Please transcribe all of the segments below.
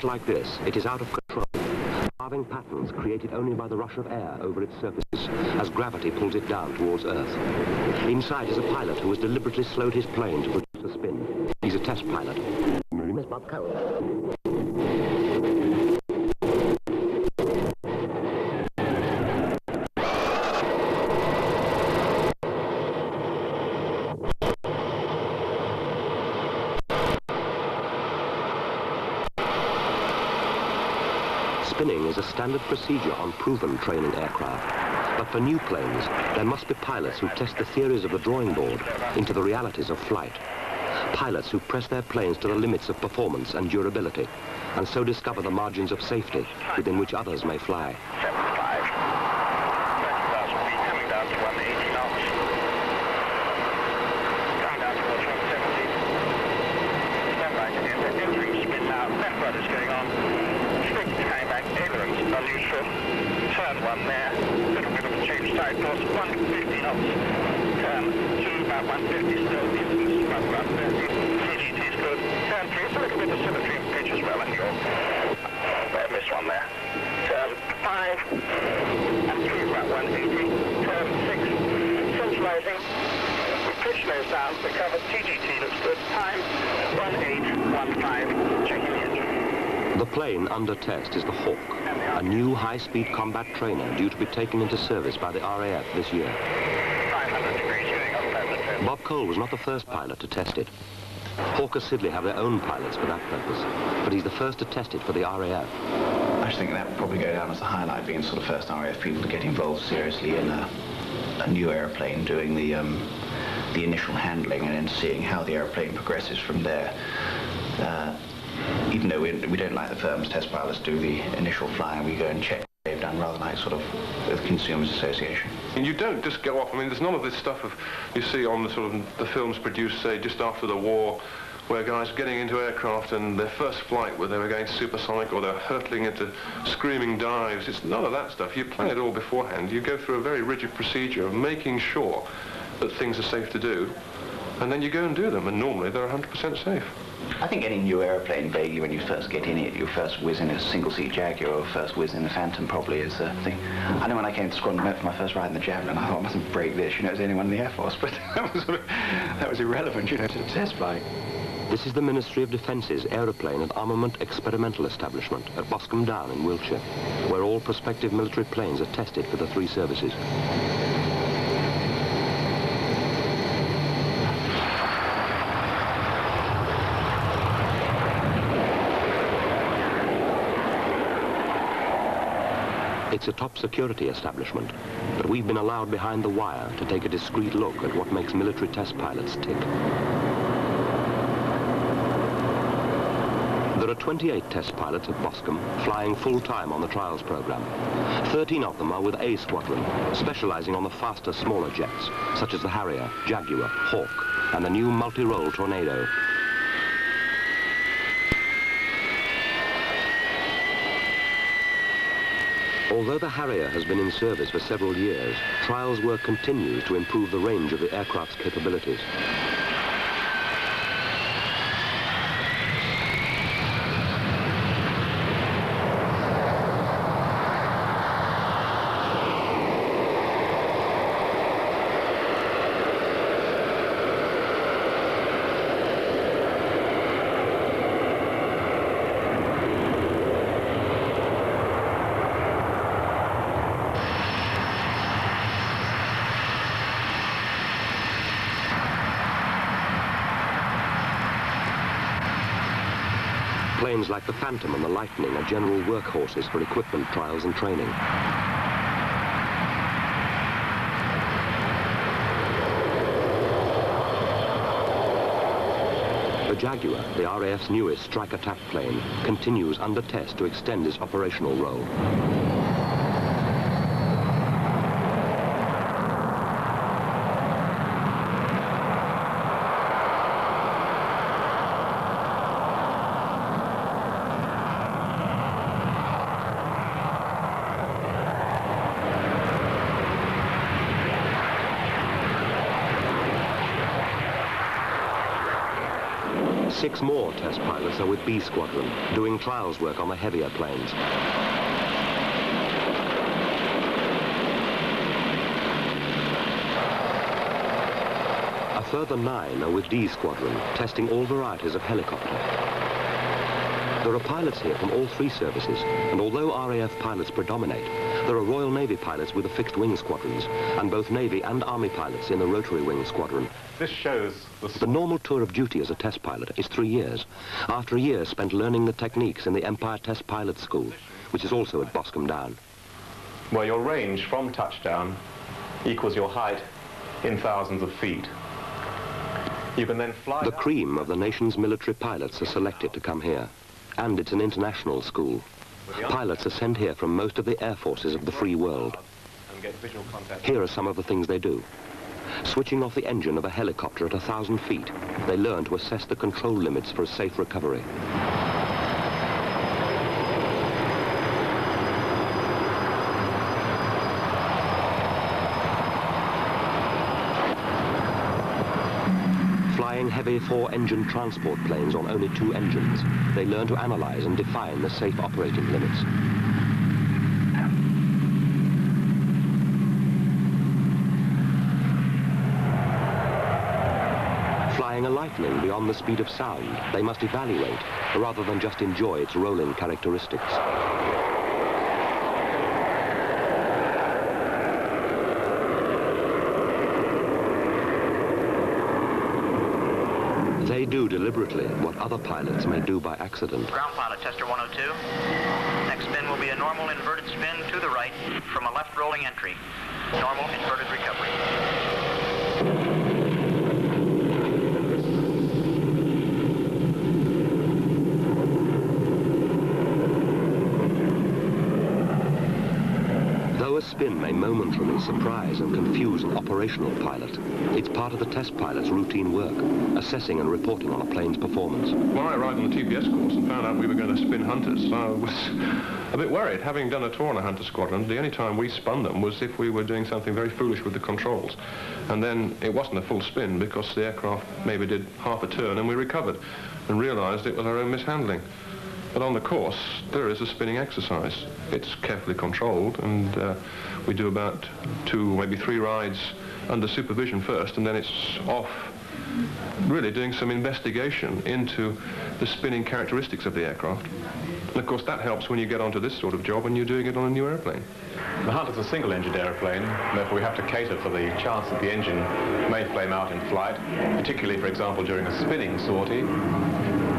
Like this, it is out of control, carving patterns created only by the rush of air over its surfaces as gravity pulls it down towards Earth. Inside is a pilot who has deliberately slowed his plane to produce a spin. He's a test pilot. Miss Bob Cole. Spinning is a standard procedure on proven training aircraft. But for new planes, there must be pilots who test the theories of the drawing board into the realities of flight. Pilots who press their planes to the limits of performance and durability, and so discover the margins of safety within which others may fly. Turn one there, little bit of a change side course, 150 knots. Turn two, about 150 still, distance, about 130. CGT is good. Turn three, it's a little bit of symmetry and pitch as well, and you'll miss one there. Turn five, and three, about 180. Turn six, centralizing. We pitch those down, we cover CGT, looks good. Time, 1815, checking the engine. The plane under test is the Hawk, a new high-speed combat trainer due to be taken into service by the RAF this year. 500 degrees, going up over the Bob Cole was not the first pilot to test it. Hawker Siddeley have their own pilots for that purpose, but he's the first to test it for the RAF. I just think that would probably go down as a highlight, being sort of first RAF people to get involved seriously in a new aeroplane, doing the initial handling and then seeing how the aeroplane progresses from there. Even though we don't like the firm's test pilots do the initial flying, we go and check what they've done rather like sort of the Consumers Association. And you don't just go off. I mean, there's none of this stuff you see on the sort of the films produced, say, just after the war, where guys are getting into aircraft and their first flight where they were going supersonic or they're hurtling into screaming dives. It's none of that stuff. You plan it all beforehand. You go through a very rigid procedure of making sure that things are safe to do, and then you go and do them, and normally they're 100% safe. I think any new aeroplane, vaguely when you first get in it, you first whiz in a single-seat Jaguar or first whiz in a Phantom probably is the thing. I know when I came to Squadron Met for my first ride in the Javelin, I thought I mustn't break this, you know, as anyone in the Air Force, but that was irrelevant, you know, to the test flight. This is the Ministry of Defence's Aeroplane and Armament Experimental Establishment at Boscombe Down in Wiltshire, where all prospective military planes are tested for the three services. It's a top security establishment, but we've been allowed behind the wire to take a discreet look at what makes military test pilots tick. There are 28 test pilots at Boscombe, flying full-time on the trials program. 13 of them are with A Squadron, specializing on the faster, smaller jets, such as the Harrier, Jaguar, Hawk, and the new multi-role Tornado. Although the Harrier has been in service for several years, trials work continues to improve the range of the aircraft's capabilities. Planes like the Phantom and the Lightning are general workhorses for equipment trials and training. The Jaguar, the RAF's newest strike attack plane, continues under test to extend its operational role. 6 more test pilots are with B Squadron, doing trials work on the heavier planes. A further 9 are with D Squadron, testing all varieties of helicopter. There are pilots here from all 3 services, and although RAF pilots predominate, there are Royal Navy pilots with the fixed-wing squadrons, and both Navy and Army pilots in the rotary-wing squadron. This shows The normal tour of duty as a test pilot is 3 years, after a year spent learning the techniques in the Empire Test Pilot School, which is also at Boscombe Down. where your range from touchdown equals your height in thousands of feet. You can then fly... The cream of the nation's military pilots are selected to come here, and it's an international school. Pilots are sent here from most of the air forces of the free world. and get visual contact. Here are some of the things they do. Switching off the engine of a helicopter at 1,000 feet, they learn to assess the control limits for a safe recovery. Flying heavy 4-engine transport planes on only 2 engines, they learn to analyze and define the safe operating limits. Flying a Lightning beyond the speed of sound, they must evaluate, rather than just enjoy its rolling characteristics. They do deliberately what other pilots may do by accident. Ground pilot, tester 102. Next spin will be a normal inverted spin to the right from a left rolling entry. Normal inverted recovery. Though a spin may momentarily surprise and confuse an operational pilot, it's part of the test pilot's routine work, assessing and reporting on a plane's performance. When I arrived on the TPS course and found out we were going to spin Hunters, I was a bit worried. Having done a tour on a Hunter squadron, the only time we spun them was if we were doing something very foolish with the controls. And then it wasn't a full spin because the aircraft maybe did half a turn and we recovered and realized it was our own mishandling. But on the course, there is a spinning exercise. It's carefully controlled, and we do about 2, maybe 3 rides under supervision first, and then it's off really doing some investigation into the spinning characteristics of the aircraft. And of course, that helps when you get onto this sort of job and you're doing it on a new airplane. The Hunter's a single-engined aeroplane, therefore we have to cater for the chance that the engine may flame out in flight, particularly, for example, during a spinning sortie.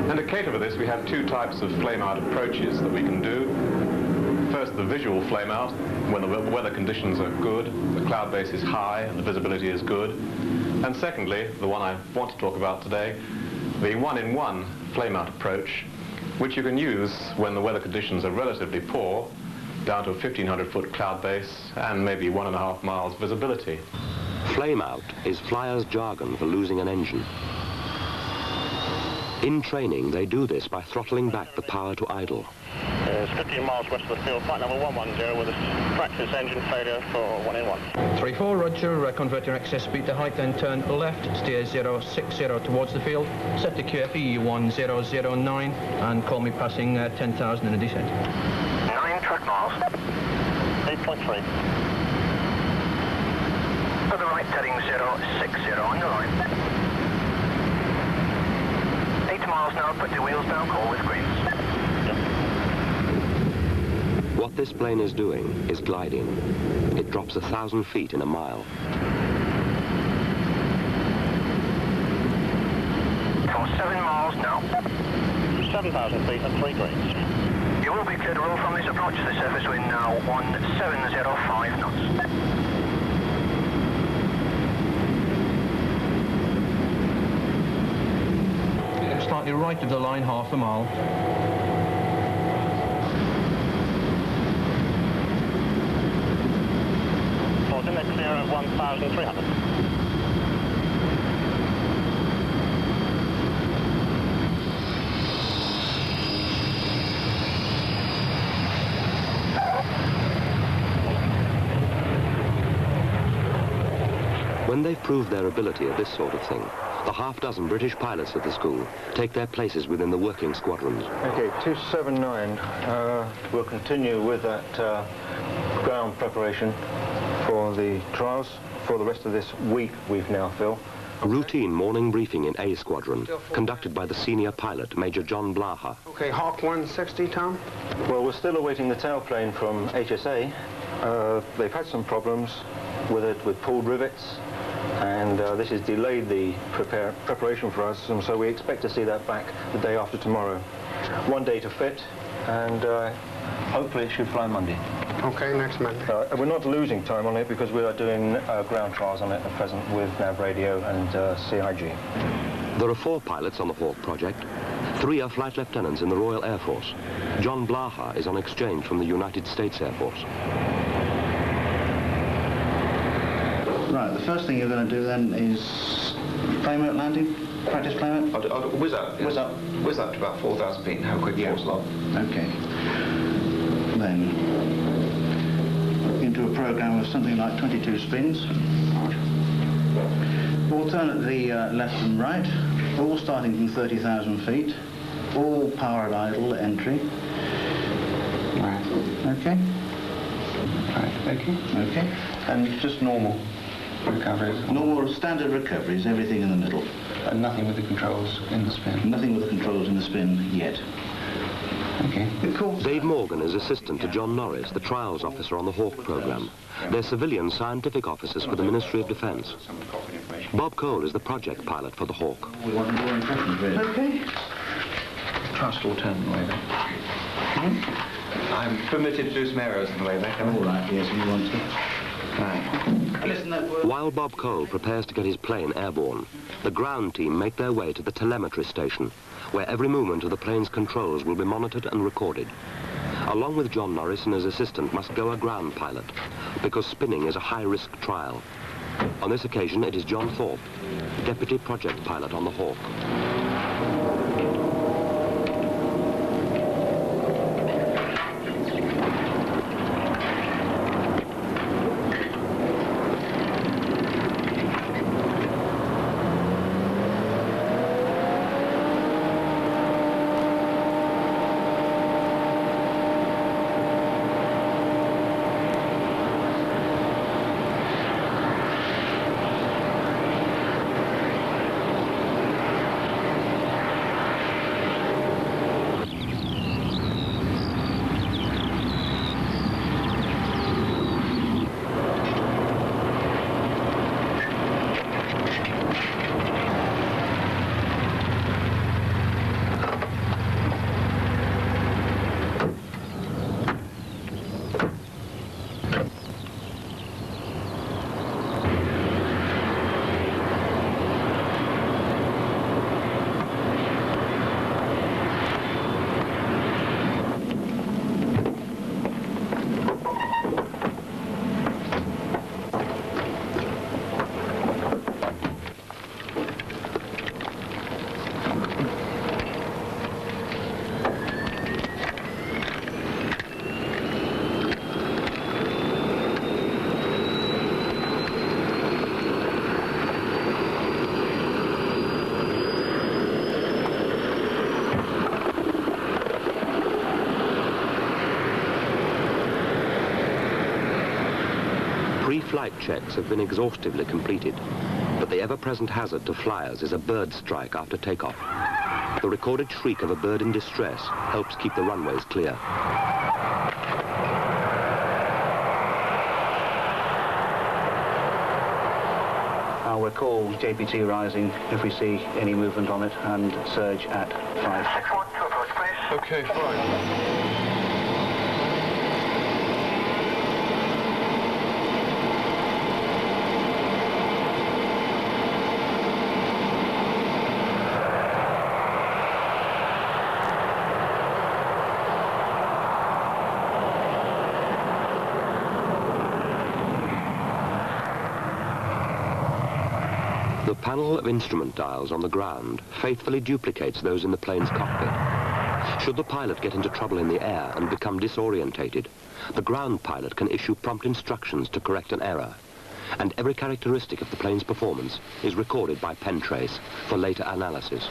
And to cater for this, we have 2 types of flame-out approaches that we can do. First, the visual flame-out, when the weather conditions are good, the cloud base is high, and the visibility is good. And secondly, the one I want to talk about today, the one-in-one flame-out approach, which you can use when the weather conditions are relatively poor, down to a 1,500-foot cloud base and maybe 1.5 miles visibility. Flame-out is flyers' jargon for losing an engine. In training, they do this by throttling back the power to idle. It's 15 miles west of the field, flight number 110 with a practice engine failure for 1-in-1. 34, roger. Convert your excess speed to height, then turn left, steer 060 towards the field, set to QFE 1009, and call me passing 10,000 in a descent. 9 track miles. 8.3. To the right, heading 060 on your line. 8 miles now, put the wheels down, call with greens. What this plane is doing is gliding. It drops 1,000 feet in a mile. For 7 miles now. 7,000 feet and 3 greens. You will be cleared to roll from this approach to the surface wind now 1705 knots. Slightly right of the line, half a mile. Port in the clear at 1,300. When they've proved their ability at this sort of thing, the half-dozen British pilots at the school take their places within the working squadrons. Okay, 279. We'll continue with that ground preparation for the trials for the rest of this week we've now, Phil. Routine morning briefing in A Squadron, conducted by the senior pilot, Major John Blaha. Okay, Hawk 160, Tom? Well, we're still awaiting the tailplane from HSA. They've had some problems with it, with pulled rivets, and this has delayed the preparation for us, and so we expect to see that back the day after tomorrow. 1 day to fit, and hopefully it should fly Monday. Okay, next Monday. We're not losing time on it because we are doing ground trials on it at present with Nav Radio and CIG. There are 4 pilots on the Hawk project. 3 are flight lieutenants in the Royal Air Force. John Blaha is on exchange from the United States Air Force. Right, the first thing you're going to do then is flame-out landing, practice flame-out? I'll whiz up. Whiz up. Whiz up to about 4,000 feet and have a quick false lock. Okay. Then into a program of something like 22 spins. Alternately left and right, all starting from 30,000 feet, all power at idle entry. Right. Okay. Right, okay. Okay. And just normal recoveries. Normal standard recoveries, everything in the middle. And nothing with the controls in the spin. Nothing with the controls in the spin yet. Okay. Dave Morgan is assistant to John Norris, the trials officer on the Hawk program. They're civilian scientific officers for the Ministry of Defence. Bob Cole is the project pilot for the Hawk. We want more impressions, really. Okay. Trust or turn the way back. I'm permitted to do some arrows on the way back. All right, yes, if you want to. Right. Listen, While Bob Cole prepares to get his plane airborne, the ground team make their way to the telemetry station, where every movement of the plane's controls will be monitored and recorded. Along with John Norris and his assistant must go a ground pilot, because spinning is a high-risk trial. On this occasion, it is John Thorpe, deputy project pilot on the Hawk. Pre-flight checks have been exhaustively completed, but the ever-present hazard to flyers is a bird strike after takeoff. The recorded shriek of a bird in distress helps keep the runways clear. I'll recall JPT rising if we see any movement on it, and surge at 5. 612 approach, please. Okay, fine. The panel of instrument dials on the ground faithfully duplicates those in the plane's cockpit. Should the pilot get into trouble in the air and become disorientated, the ground pilot can issue prompt instructions to correct an error. and every characteristic of the plane's performance is recorded by Pentrace for later analysis.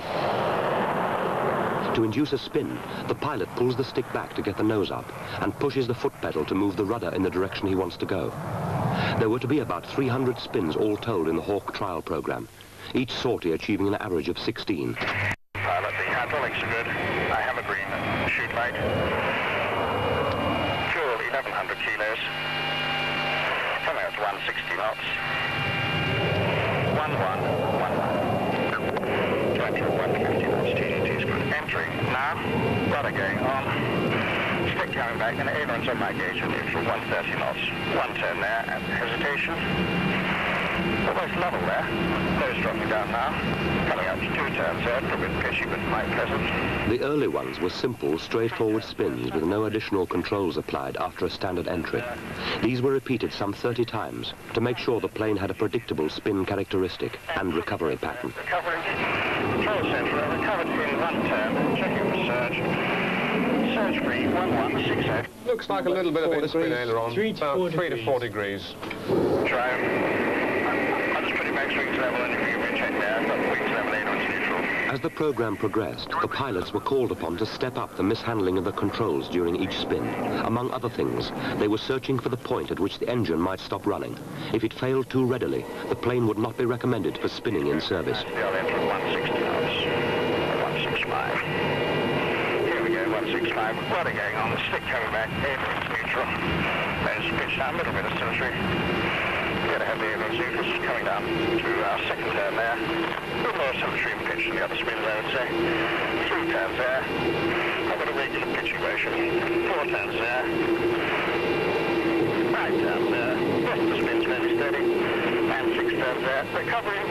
To induce a spin, the pilot pulls the stick back to get the nose up and pushes the foot pedal to move the rudder in the direction he wants to go. There were to be about 300 spins all told in the Hawk trial program, each sortie achieving an average of 16. Pilot, the hydraulics are good. I have a green shoot light. Fuel 1100 kilos. Coming up to 160 knots. 1111. 150 knots. TGT's good. Entering now. Rudder going on. Stick coming back and ailerons on my gauge at neutral 130 knots. One turn there and hesitation. Almost level there. Nose dropping down now. Coming up to two turns there. A little bit pitchy but quite pleasant. The early ones were simple, straightforward spins with no additional controls applied after a standard entry. These were repeated some 30 times to make sure the plane had a predictable spin characteristic and recovery pattern. Recovering. Control center. Recovered in one turn. Checking for surge. Surge free. 1168. Looks like a little bit of in-spin aileron. 3 to 4 degrees. Drive. I'll just put your max wings level and you can recheck there. I've got the wings level ailerons neutral. As the program progressed, the pilots were called upon to step up the mishandling of the controls during each spin. Among other things, they were searching for the point at which the engine might stop running. If it failed too readily, the plane would not be recommended for spinning in service. I'll enter at 160 knots. 165. Here we go, 165. Rudder going on. The stick coming back. Ailerons neutral. Nose pitch down. A little bit of symmetry. Get ahead of the ailerons neutral. Coming down to our second turn there. A little more symmetry and pitch than the other spins, I would say. 3 turns there. I've got a regular pitching motion. 4 turns there. 5 turns there. Rest of the spin's fairly steady. And 6 turns there. Recovering.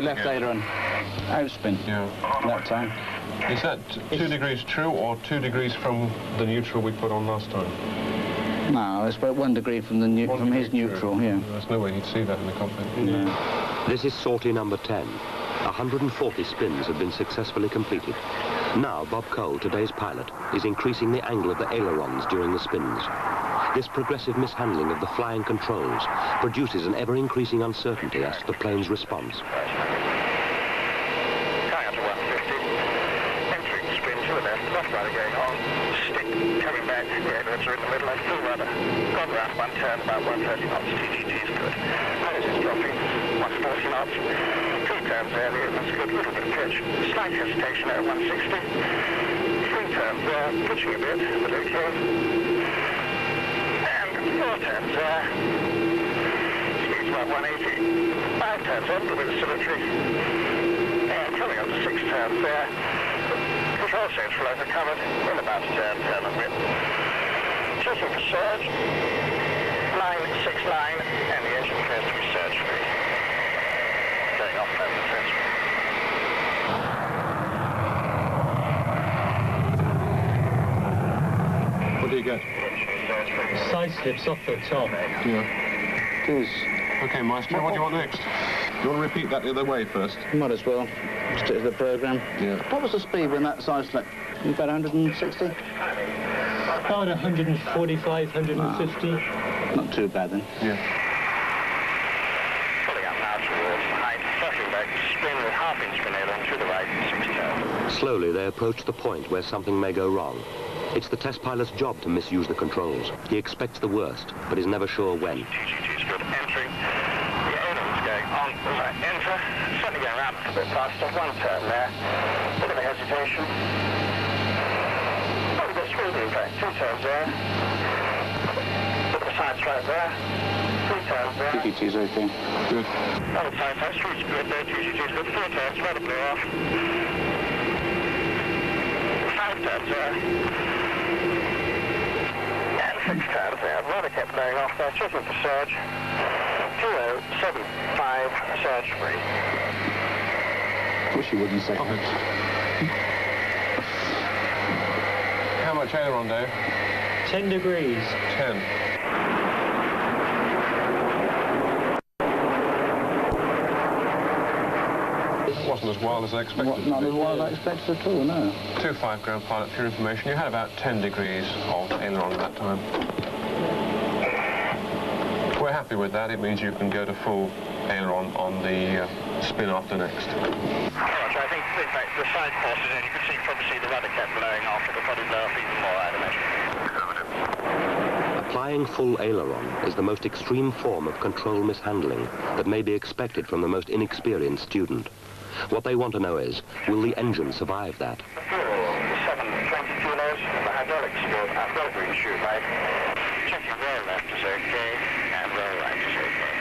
Left aileron. Outspin. Yeah. That time. Is that 2 degrees true or 2 degrees from the neutral we put on last time? No, it's about 1 degree from his neutral. True. Yeah. There's no way he'd see that in the cockpit. Yeah. This is sortie number 10. 140 spins have been successfully completed. Now Bob Cole, today's pilot, is increasing the angle of the ailerons during the spins. This progressive mishandling of the flying controls produces an ever-increasing uncertainty as to the plane's response. Coming up to 150. Entering spin to the left. Left rudder going on. Stick coming back. The ailerons are in the middle. And full rudder. Gone round one turn, about 130 knots. TGT is good. Nose is dropping. 140 knots. 2 turns there. The ailerons good. Little bit of pitch. Slight hesitation at 160. 3 turns there. Pitching a bit. But okay. 4 turns there. Speed's about 180. 5 turns there, a little bit of symmetry. And coming up to 6 turns there. Control stage flow recovered in about a turn and a bit. Checking for surge. Line 6 line, and the engine appears to be surge free. Going off over the transfer. What do you get? Side slips off the top. Yeah. It is. Okay, Maestro, what do you want next? You want to repeat that the other way first? Might as well. Stick to the program. Yeah. What was the speed when that side slip? About 160? About 145, 150. Not too bad then. Yeah. Pulling up now towards the height. Circling back. Spin with half-inch spin aileron to the right. 6 turns. Slowly, they approach the point where something may go wrong. It's the test pilot's job to misuse the controls. He expects the worst, but is never sure when. TGT Right, enter. Certainly going around a bit faster. One turn there. Bit of a hesitation. Oh, we've got speed in fact. Two turns there. Bit of a side stroke there. Three turns there. TGT's okay. Good. Other side, that's street's good there. TGT's good. Four turns, right to blow off. Five turns there. And six turns there. Rudder kept blowing off there. Checking for surge. 2075 surge free. Wish you wouldn't say that. How much aileron, Dave? 10 degrees. 10. It wasn't as wild as I expected. Not as wild as I expected at all, no. 25 ground pilot for your information. You had about 10 degrees of aileron at that time. We're happy with that. It means you can go to full aileron on the spin after next. Right, I think, in fact, the side courses in, you can probably see the rudder kept blowing off. It'll probably blow off even more, I'd imagine. Applying full aileron is the most extreme form of control mishandling that may be expected from the most inexperienced student. What they want to know is, will the engine survive that? The fuel, 720 kilos, the hydraulics good. I've got a green chute light. Checking rail left is okay, and rail right is okay.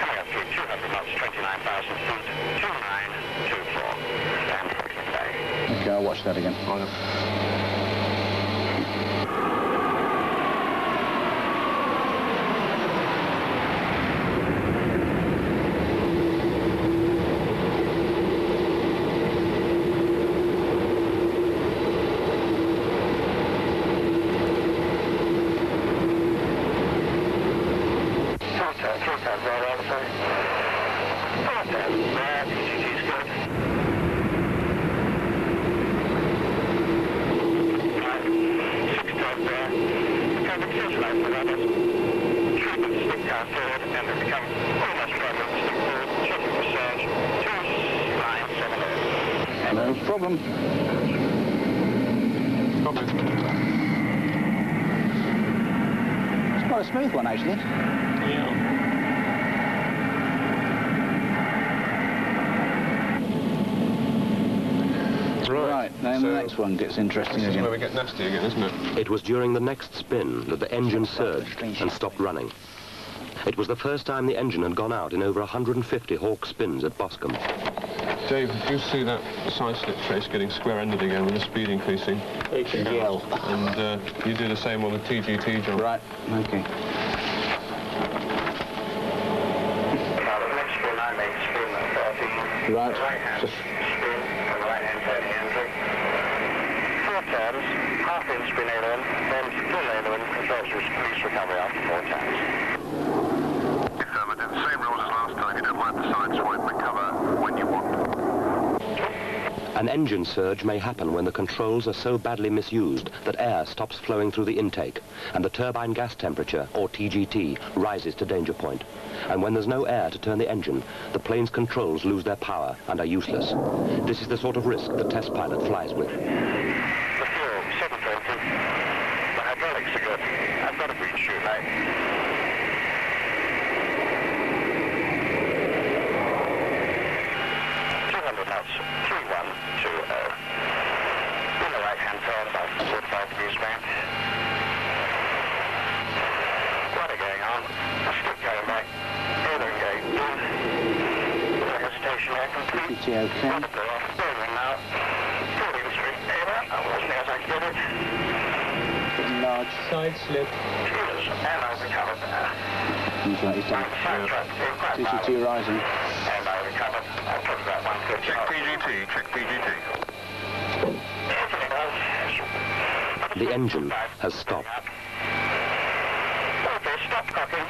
Coming up through 200 knots, 29,000 feet, 2924. Stand for flag. Okay, I'll watch that again. No problem. It's quite a smooth one, actually. Right, then the next one gets interesting This is again. where we get nasty again, isn't it? It was during the next spin that the engine surged and stopped running. It was the first time the engine had gone out in over 150 Hawk spins at Boscombe. Dave, did you see that side slip trace getting square-ended again with the speed increasing? Yeah. And you do the same on the TGT, John. Right, okay. Now, the next spin I make, spin 13. Right. Right-hand Just spin, and the right-hand turn the entry. Four turns, half-in spin aileron, then full aileron, controls release recovery after four turns. Affirmative. Same rules as last time. You don't mind the side swipe recover when you want. An engine surge may happen when the controls are so badly misused that air stops flowing through the intake and the turbine gas temperature, or TGT, rises to danger point. And when there's no air to turn the engine, the plane's controls lose their power and are useless. This is the sort of risk the test pilot flies with. The fuel, 720. The hydraulics are good. I've got a green chute light. 200 knots, 3120. In the right-hand turn, about 45 degrees back. Rudder going on. Stick going back. Aileron going in. No hesitation there, complete. it's okay. Rudder blow off. Aileron now. Falling straight aileron. That was as near as I could get it. Large. Side slip. Fuels, and I've recovered there. He's right, he's done. Sidetrack, quite violent. TGT rising. And I recovered. I took about 150. Check PGT, check PGT. The engine has stopped. Okay, stop cocking.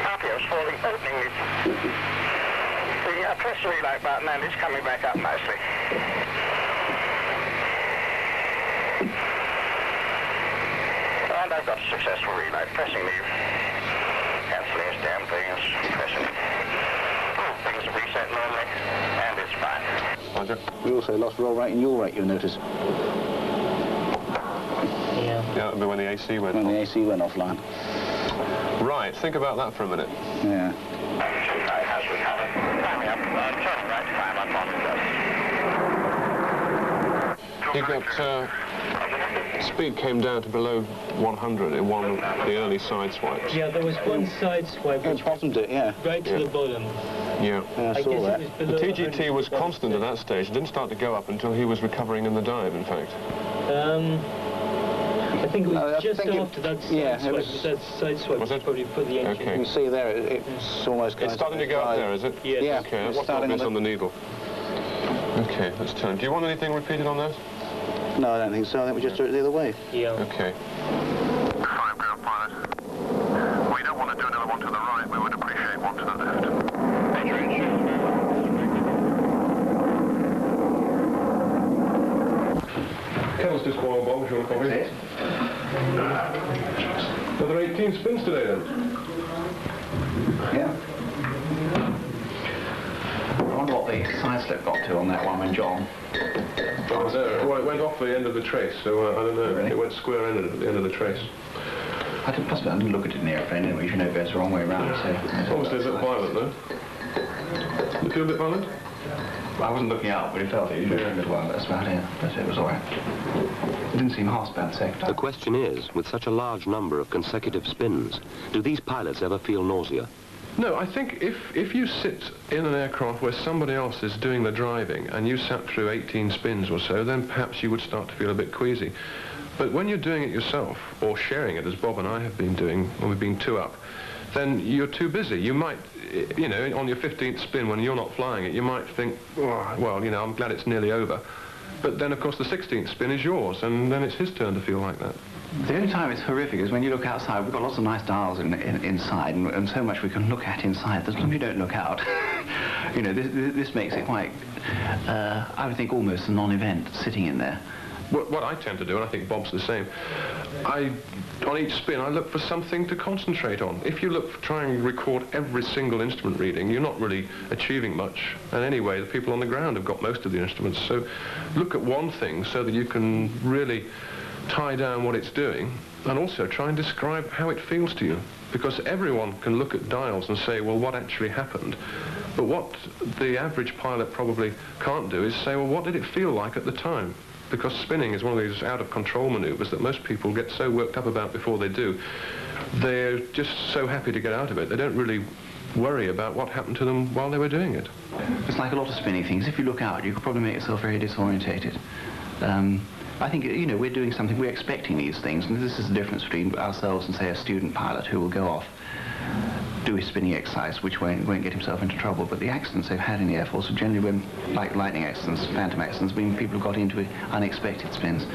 RPM's falling, opening it. Press the relay button and it's coming back up nicely. And I've got a successful relay. Pressing leave. Cancelling his damn things. Pressing. All things are reset normally. And it's fine. Roger. We also lost roll rate and yaw rate, you'll notice, Yeah, that'll be when the AC went when off. the AC went offline. Right. right. Think about that for a minute. Yeah. You got, speed came down to below 100 in one of the early side swipes. Yeah, there was one side swipe which bottomed it, yeah. right to the bottom. Yeah. I guess it was The below TGT was constant at that stage. It didn't start to go up until he was recovering in the dive, in fact. I think it was I just think after that side yeah, swipe. it was- That side swipe Was it? probably put the engine. Okay. You can see there, it's almost... It's starting to go up there, is it? Yes. Yeah. Okay, It's what's starting obvious on on the needle? Okay, let's turn. Do you want anything repeated on that? No, I don't think so. I think we just do it the other way. Yeah. Okay. 5 ground pilot. We don't want to do another one to the right. We would appreciate one to the left. Kettle's just boiled, Bob, if you want coffee. Another 18 spins today, then. Yeah. I wonder what the side slip got to on that one when John... Well, it went off the end of the trace, so I don't know. Really? It went square-ended at the end of the trace. I didn't look at it in the airplane anyway. You should know better the wrong way around. So Obviously a bit violent, though. You feel a bit violent? I wasn't looking out, but it felt it. You looked a little while. That's about it. But it was all right. It didn't seem harsh about the second The time. question is, with such a large number of consecutive spins, do these pilots ever feel nausea? No, I think if you sit in an aircraft where somebody else is doing the driving and you sat through 18 spins or so, then perhaps you would start to feel a bit queasy. But when you're doing it yourself, or sharing it, as Bob and I have been doing when we've been two up, then you're too busy. You might, you know, on your 15th spin when you're not flying it, you might think, oh, well, you know, I'm glad it's nearly over. But then, of course, the 16th spin is yours, and then it's his turn to feel like that. The only time it's horrific is when you look outside. We've got lots of nice dials inside, and so much we can look at inside. As long as you don't look out, you know, this makes it quite, I would think, almost a non-event sitting in there. What I tend to do, and I think Bob's the same, on each spin, I look for something to concentrate on. If you try and record every single instrument reading, you're not really achieving much. And anyway, the people on the ground have got most of the instruments. So look at one thing so that you can really tie down what it's doing, and also try and describe how it feels to you. Because everyone can look at dials and say, well, what actually happened? But what the average pilot probably can't do is say, well, what did it feel like at the time? Because spinning is one of these out-of-control maneuvers that most people get so worked up about before they do. They're just so happy to get out of it. They don't really worry about what happened to them while they were doing it. It's like a lot of spinning things. If you look out, you could probably make yourself very disorientated. I think, you know, we're doing something, we're expecting these things, and this is the difference between ourselves and, say, a student pilot who will go off, do his spinning exercise, which won't get himself into trouble. But the accidents they've had in the Air Force have generally been, like lightning accidents, phantom accidents, when people have got into unexpected spins.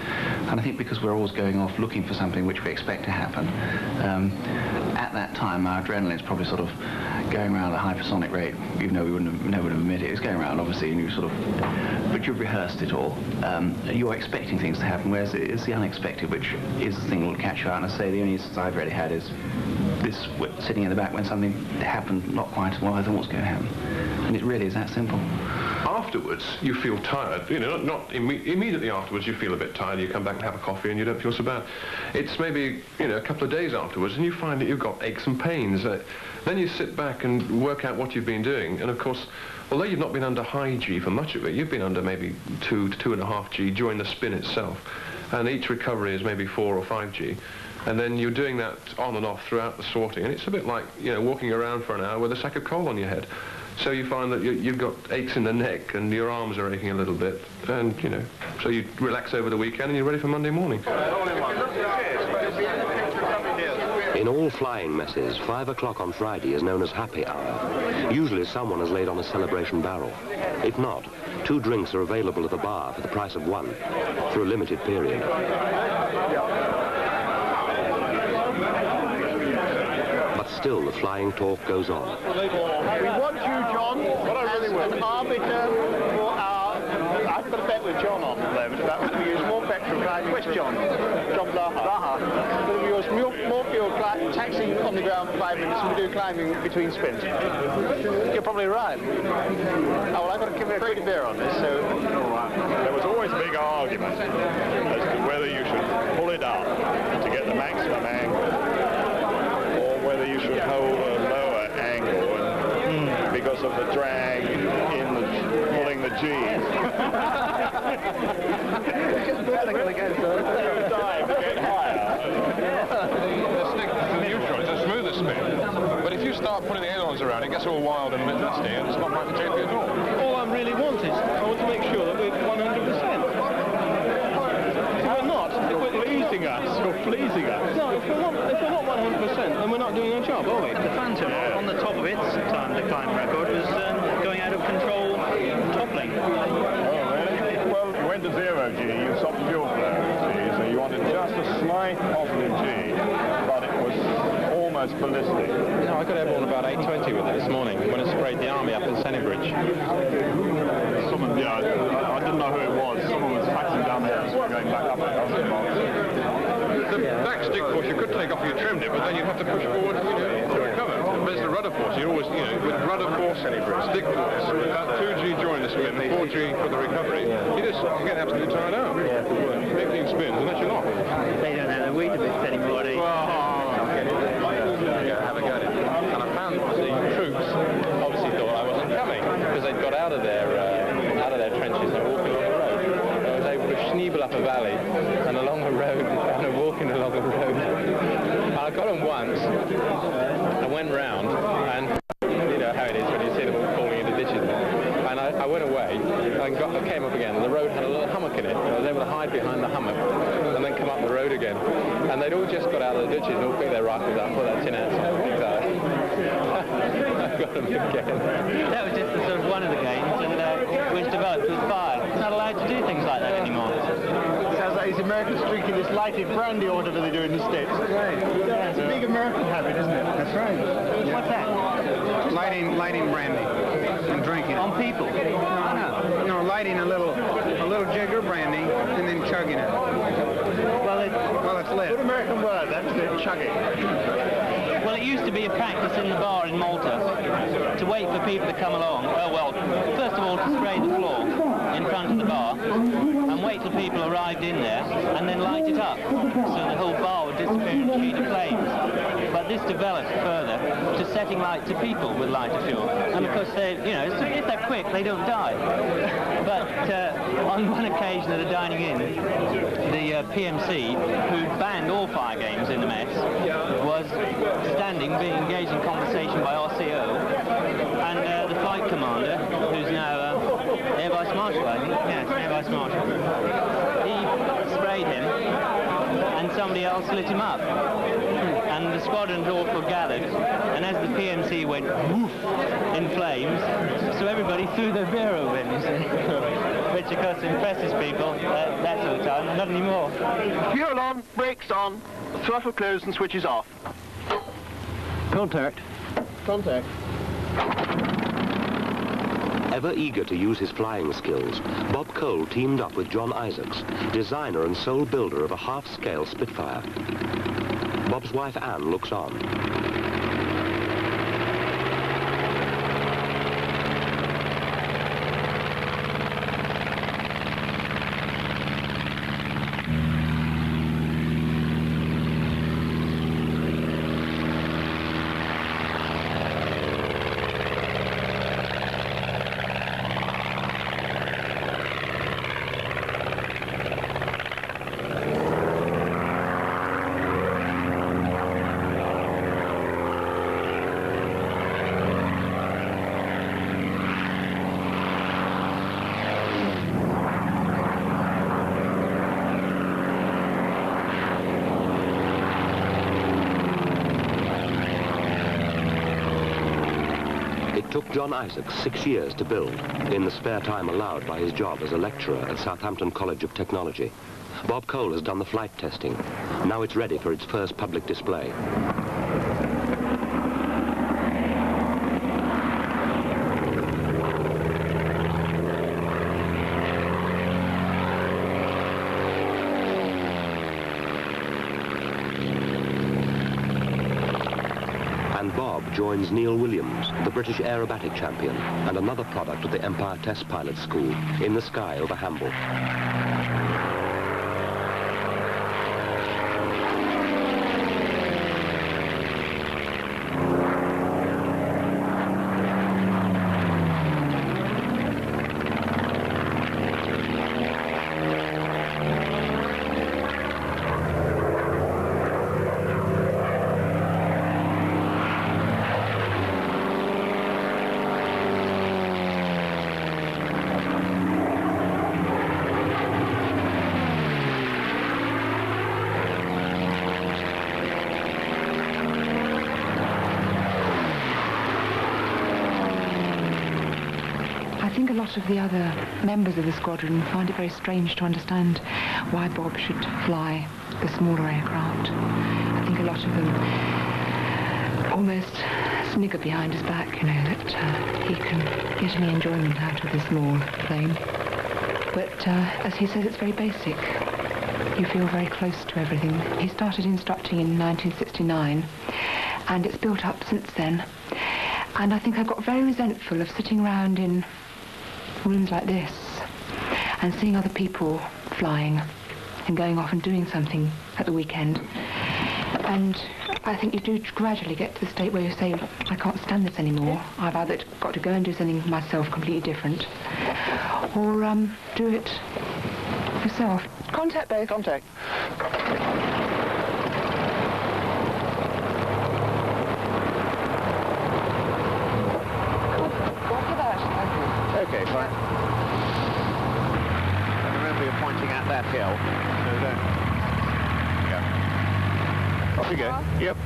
And I think because we're always going off looking for something which we expect to happen, at that time our adrenaline's probably sort of going around at a hypersonic rate, even though we never would admit it. It's going around, obviously, and you sort of, but you've rehearsed it all. You're expecting things to happen, whereas it's the unexpected which is the thing that will catch you out. And I say the only instance I've really had is this, sitting in the back when something happened not quite as well I thought was going to happen. And it really is that simple. Afterwards, you feel tired. You know, not immediately afterwards, you feel a bit tired. You come back and have a coffee and you don't feel so bad. It's maybe, you know, a couple of days afterwards and you find that you've got aches and pains. Then you sit back and work out what you've been doing. And of course, although you've not been under high G for much of it, you've been under maybe 2 to 2.5 G during the spin itself. And each recovery is maybe 4 or 5 G. And then you're doing that on and off throughout the sortie. And it's a bit like, you know, walking around for an hour with a sack of coal on your head. So you find that you've got aches in the neck and your arms are aching a little bit. And, you know, so you relax over the weekend and you're ready for Monday morning. In all flying messes, 5 o'clock on Friday is known as happy hour. Usually someone has laid on a celebration barrel. If not, 2 drinks are available at the bar for the price of 1 for a limited period. But still, the flying talk goes on. We want you, John, as an arbiter for our... I've got a bet with John on at the moment about whether we use more petrol climbing. Where's John? John Blaha. Whether we use more fuel taxiing on the ground for 5 minutes than we do climbing between spins. You're probably right. Oh, well, I've got to give it a quick beer on this, so... There was always a big argument as to whether you should pull it up to get the maximum angle, or whether you should whole lower angle, and because of the drag in the pulling the G's. Just barely going to go further. Dive to get higher. The stick to the neutral, it's a smoother spin. But if you start putting the ailerons around, it gets all wild and nasty, and it's not like the JP at all. All I really want is, I want to make sure that we're 100%. If we're not, if we're Pleasing us, you're pleasing us. no, if we're not 100%, then we're not doing our job, are we? The Phantom, on the top of its time to climb record, was going out of control, toppling. Oh, really? Well, you went to 0 G, you stopped fuel flow, see, so you wanted just a slight positive G, but it was almost ballistic. No, I got airborne about 8:20 with it this morning when it sprayed the army up in Sennybridge. Someone, yeah, I didn't know who it was. Someone was taxing down there, going back up at The back stick force you could take off if you trimmed it, but then you'd have to push forward, to recover. But it's the rudder force. You always, with rudder force, stick force, about 2G during the spin, 4G for the recovery, you get absolutely tired out. 15 spins, and that's your lot. They don't have the Weetabix anymore, do you? Have a go at it. And I found the troops obviously thought I wasn't coming because they'd got out of their trenches and were walking along the road. I was able to schneebel up a valley and along the road and walking along the road. And I got them once. I went round and you know how it is when you see them all falling into ditches. And I went away and I came up again and the road had a little hummock in it. And I was able to hide behind the hummock and then come up the road again. And they'd all just got out of the ditches and all picked their rifles up, put that tin outside. I got them again. That was just the sort of one of the games, and which developed with fire. It's not allowed to do things like that anymore. Sounds like these Americans drinking this lighted brandy or whatever they do in the States. Yeah, it's a big American habit, isn't it? That's right. What's that? Lighting brandy and drinking it. On people? No, lighting a little jig of brandy and then chugging it. Well, It's lit. Good American word, that's it, chugging. Well, it used to be a practice in the bar in Malta to wait for people to come along. Well, first of all, to spray the floor in front of the bar and wait till people arrived in there and then light it up so the whole bar would disappear in a sheet of flames. But this developed further to setting light to people with lighter fuel. And of course, if they're quick, they don't die. But on one occasion at a dining in, the PMC, who banned all fire games in the mess, was standing, being engaged in conversation by RCO, and the flight commander, who's now Air Vice Marshal, I think. Yes, Air Vice Marshal. He sprayed him, and somebody else lit him up. And the squadrons all gathered, and as the PMC went woof in flames, so everybody threw their beer over him, you see. Which of course impresses people that sort of time, not anymore. Fuel on, brakes on, throttle closed and switches off. Contact. Ever eager to use his flying skills, Bob Cole teamed up with John Isaacs, designer and sole builder of a half-scale Spitfire. Bob's wife Anne looks on. It took John Isaacs 6 years to build, in the spare time allowed by his job as a lecturer at Southampton College of Technology. Bob Cole has done the flight testing. Now it's ready for its first public display. And Bob joins Neil Williams, the British aerobatic champion, and another product of the Empire Test Pilot School, in the sky over Hamble. think a lot of the other members of the squadron find it very strange to understand why Bob should fly the smaller aircraft. I think a lot of them almost snigger behind his back, you know, that he can get any enjoyment out of the small plane. But as he says, it's very basic. You feel very close to everything. He started instructing in 1969, and it's built up since then. And I think I got very resentful of sitting around in rooms like this and seeing other people flying and going off and doing something at the weekend. And I think you do gradually get to the state where you say, I can't stand this anymore. I've either got to go and do something myself completely different, or do it yourself. Contact base. Contact. Okay, fine. Remember, you're pointing at that hill. No, don't. Yeah. Off you go. Yep.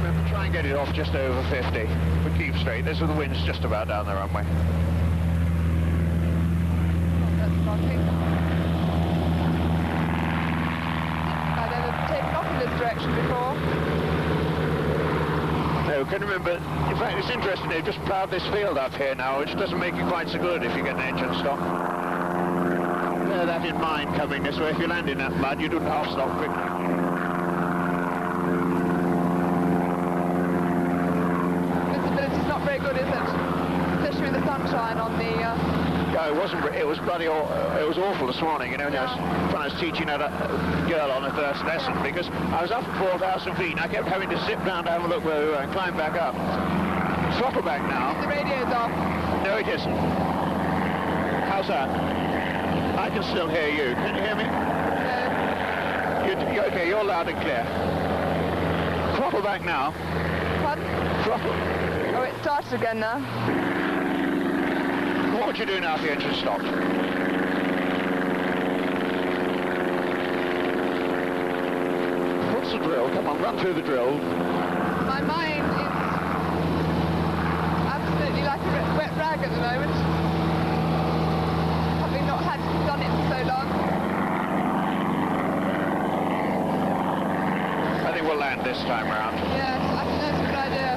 Remember, try and get it off just over 50. But keep straight. This is the wind's just about down the runway. I've never taken off in this direction before. No, can remember, in fact, it's interesting, they've just ploughed this field up here now, which doesn't make it quite so good if you get an engine stop. Bear that in mind coming this way. If you land in that mud, you don't half stop quickly. Visibility's not very good, is it? Especially with the sunshine on the... No, it wasn't. It was bloody. It was awful this morning. You know, when I was teaching a girl on her first lesson, because I was up at 4,000 feet, and I kept having to zip down to have a look where we were and climb back up. Throttle back now. The radio's off. No, it isn't. How's that? I can still hear you. Can you hear me? No. Okay, you're loud and clear. Throttle back now. Pardon? Throttle. Oh, it started again now. What would you do now if the engine stopped? What's the drill? Come on, run through the drill. My mind is absolutely like a wet rag at the moment. Having not done it for so long. I think we'll land this time round. Yes, I think that's a good idea.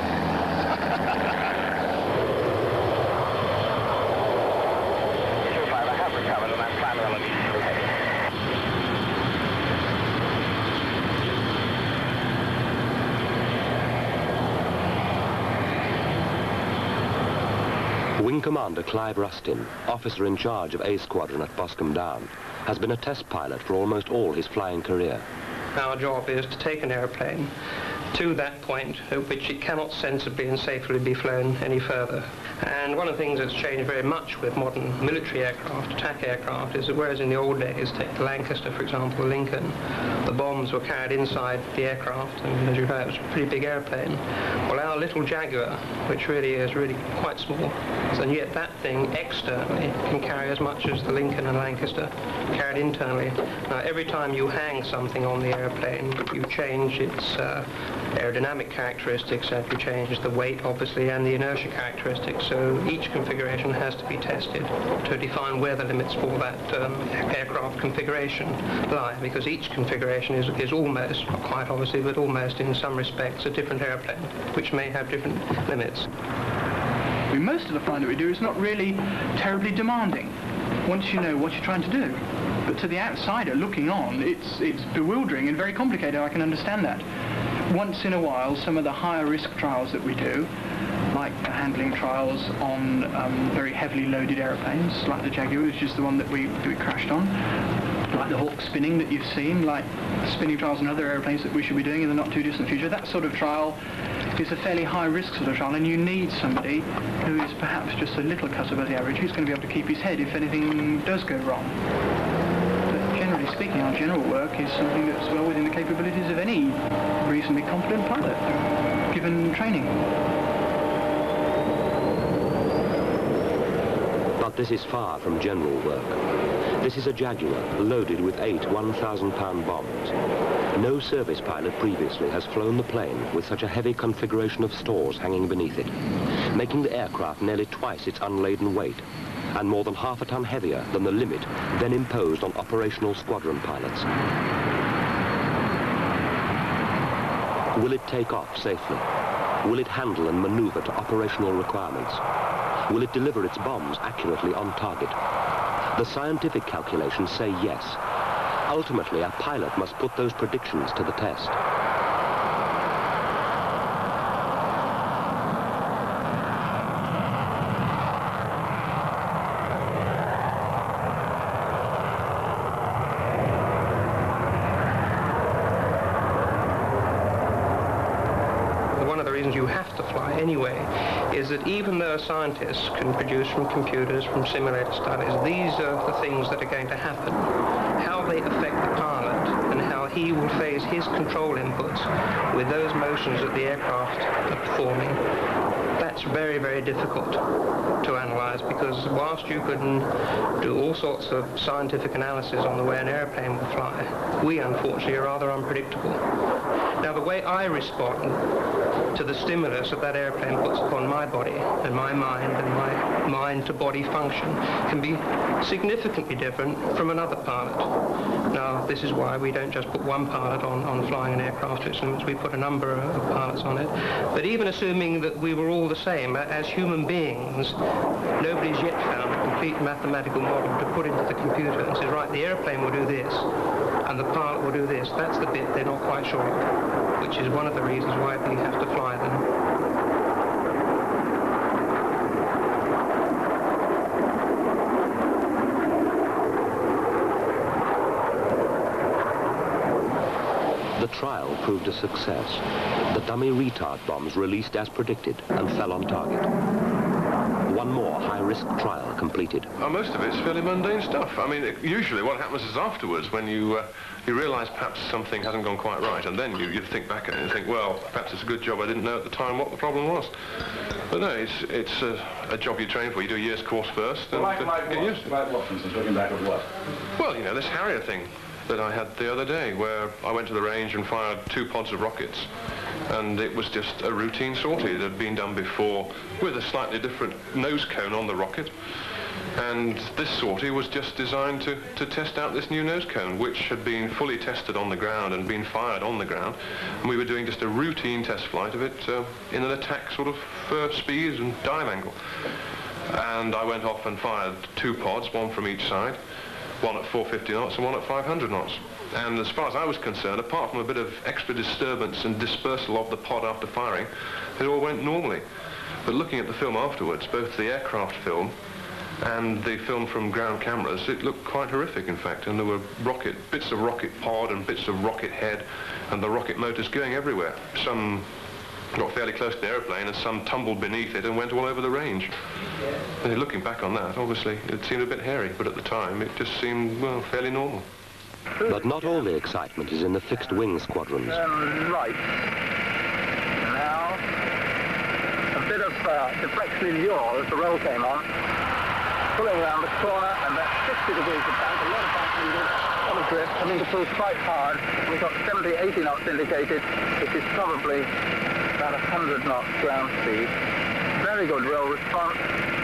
Wing Commander Clive Rustin, officer in charge of A Squadron at Boscombe Down, has been a test pilot for almost all his flying career. Our job is to take an airplane to that point at which it cannot sensibly and safely be flown any further. And one of the things that's changed very much with modern military aircraft, attack aircraft, is that whereas in the old days, take the Lancaster, for example, the Lincoln, the bombs were carried inside the aircraft, and as you know, it was a pretty big airplane. Well, our little Jaguar, which really is quite small, and yet that thing externally can carry as much as the Lincoln and Lancaster carried internally. Now, every time you hang something on the airplane, you change its aerodynamic characteristics, and you change the weight, obviously, and the inertia characteristics. So each configuration has to be tested to define where the limits for that aircraft configuration lie, because each configuration is almost, not quite obviously, but almost in some respects a different airplane, which may have different limits. Most of the flying that we do is not really terribly demanding, once you know what you're trying to do. But to the outsider looking on, it's bewildering and very complicated. I can understand that. Once in a while, some of the higher risk trials that we do, like the handling trials on very heavily loaded airplanes, like the Jaguar, which is the one that we crashed on, like the Hawk spinning that you've seen, like spinning trials on other airplanes that we should be doing in the not too distant future. That sort of trial is a fairly high risk sort of trial, and you need somebody who is perhaps just a little cut above the average, who's going to be able to keep his head if anything does go wrong. But generally speaking, our general work is something that's well within the capabilities of any reasonably competent pilot, given training. But this is far from general work. This is a Jaguar loaded with 8 1,000-pound bombs. No service pilot previously has flown the plane with such a heavy configuration of stores hanging beneath it. making the aircraft nearly twice its unladen weight and more than half a ton heavier than the limit then imposed on operational squadron pilots. Will it take off safely? Will it handle and maneuver to operational requirements? Will it deliver its bombs accurately on target? The scientific calculations say yes. Ultimately, a pilot must put those predictions to the test. You have to fly anyway, is that even though scientists can produce from computers, from simulator studies, these are the things that are going to happen. How they affect the pilot and how he will phase his control inputs with those motions that the aircraft are performing, that's very, very difficult to analyze, because whilst you can do all sorts of scientific analysis on the way an airplane will fly, we unfortunately are rather unpredictable. Now, the way I respond to the stimulus that airplane puts upon my body and my mind and my mind-to-body function can be significantly different from another pilot. Now, this is why we don't just put one pilot on flying an aircraft. We put a number of pilots on it. But even assuming that we were all the same, as human beings, nobody's yet found a complete mathematical model to put into the computer and say, right, the airplane will do this, and the pilot will do this. That's the bit they're not quite sure of, which is one of the reasons why we have to fly them. The trial proved a success. The dummy retard bombs released as predicted and fell on target. One more high-risk trial completed. Most of it's fairly mundane stuff. I mean, usually what happens is afterwards, when you realise perhaps something hasn't gone quite right, and then you think back at it and think, well, perhaps it's a good job I didn't know at the time what the problem was. But no, it's a job you train for. You do a year's course first. And like what, for instance, looking back at what? Well, you know, this Harrier thing that I had the other day, where I went to the range and fired 2 pods of rockets, and it was just a routine sortie that had been done before with a slightly different nose cone on the rocket. And this sortie was just designed to test out this new nose cone, which had been fully tested on the ground and been fired on the ground. And we were doing just a routine test flight of it in an attack sort of speed and dive angle. And I went off and fired 2 pods, one from each side, one at 450 knots and one at 500 knots. And as far as I was concerned, apart from a bit of extra disturbance and dispersal of the pod after firing, it all went normally. But looking at the film afterwards, both the aircraft film and the film from ground cameras, it looked quite horrific, in fact. And there were bits of rocket pod and bits of rocket head and the rocket motors going everywhere. Some got fairly close to the airplane and some tumbled beneath it and went all over the range. And looking back on that, obviously, it seemed a bit hairy, but at the time it just seemed, well, fairly normal. But not all the excitement is in the fixed-wing squadrons. Right. Now, a bit of deflection in yaw as the roll came on. Pulling around the corner, and that's 60 degrees of bank, a lot of bank needed, a lot of drift, having to pull quite hard. We've got 70, 80 knots indicated, which is probably about 100 knots ground speed. Very good roll response,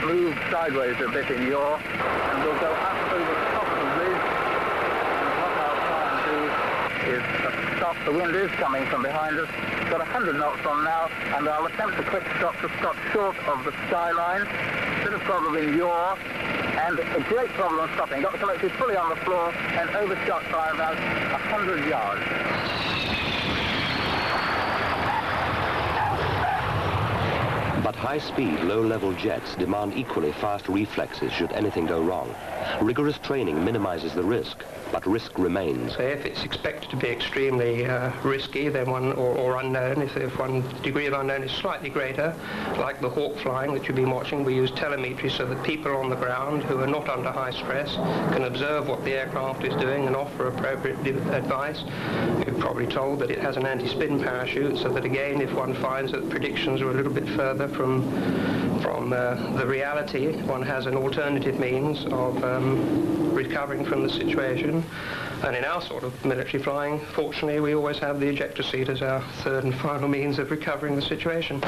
moved sideways a bit in yaw, and we'll go up over the top of the ridge. And what I'll try and do is stop. The wind is coming from behind us. Got 100 knots on now, and I'll attempt a quick stop to stop short of the skyline. Bit of problem in yaw, and a great problem stopping. Got the collective fully on the floor and overshot by about 100 yards. But high-speed, low-level jets demand equally fast reflexes should anything go wrong. Rigorous training minimizes the risk, but risk remains. So if it's expected to be extremely risky, then or unknown, if one degree of unknown is slightly greater, like the Hawk flying that you've been watching, we use telemetry so that people on the ground who are not under high stress can observe what the aircraft is doing and offer appropriate advice. You're probably told that it has an anti-spin parachute, so that again, if one finds that predictions are a little bit further from the reality, one has an alternative means of recovering from the situation. And in our sort of military flying, fortunately, we always have the ejector seat as our third and final means of recovering the situation.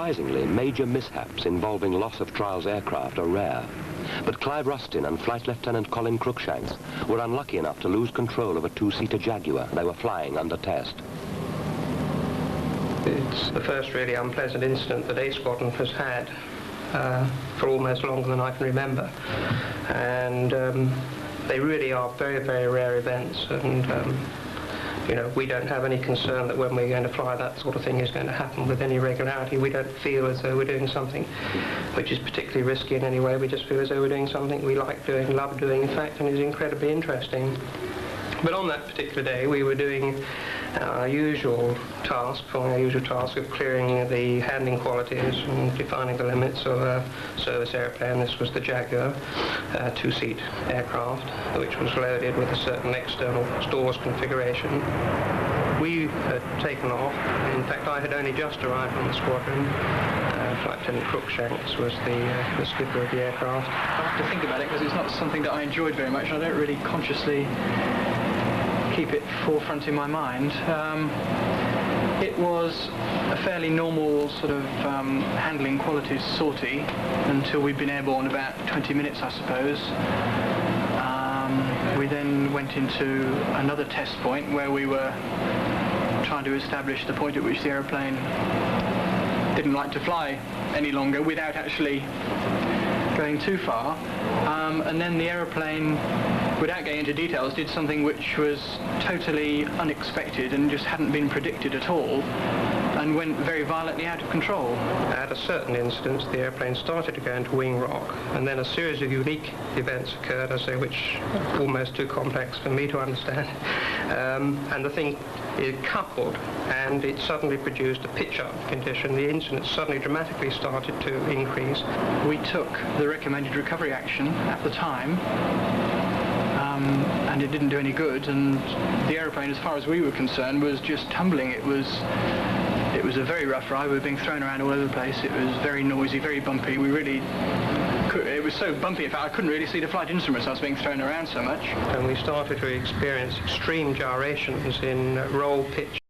Surprisingly, major mishaps involving loss of trials aircraft are rare. But Clive Rustin and Flight Lieutenant Colin Cruikshanks were unlucky enough to lose control of a two-seater Jaguar they were flying under test. It's the first really unpleasant incident that A Squadron has had for almost longer than I can remember. And they really are very, very rare events, and you know, we don't have any concern that when we're going to fly that sort of thing is going to happen with any regularity. We don't feel as though we're doing something which is particularly risky in any way. We just feel as though we're doing something we like doing, love doing, in fact, and is incredibly interesting. But on that particular day, we were doing our usual task, following our usual task of clearing the handling qualities and defining the limits of a service airplane. This was the Jaguar, two-seat aircraft, which was loaded with a certain external stores configuration. We had taken off. In fact, I had only just arrived on the squadron. Flight Lieutenant Cruikshanks was the skipper of the aircraft. I have to think about it because it's not something that I enjoyed very much. I don't really consciously keep it forefront in my mind. It was a fairly normal sort of handling qualities sortie until we'd been airborne about 20 minutes, I suppose. We then went into another test point where we were trying to establish the point at which the aeroplane didn't like to fly any longer without actually going too far. And then the aeroplane, without getting into details, did something which was totally unexpected and just hadn't been predicted at all, and went very violently out of control. At a certain instance, the airplane started to go into wing rock, and then a series of unique events occurred, I say, which are almost too complex for me to understand. And the thing, it coupled, and it suddenly produced a pitch-up condition. The incident suddenly dramatically started to increase. We took the recommended recovery action at the time, and it didn't do any good, and the aeroplane, as far as we were concerned, was just tumbling. It was a very rough ride. We were being thrown around all over the place. It was very noisy, very bumpy. It was so bumpy, in fact, I couldn't really see the flight instruments. I was being thrown around so much. And we started to experience extreme gyrations in roll, pitch,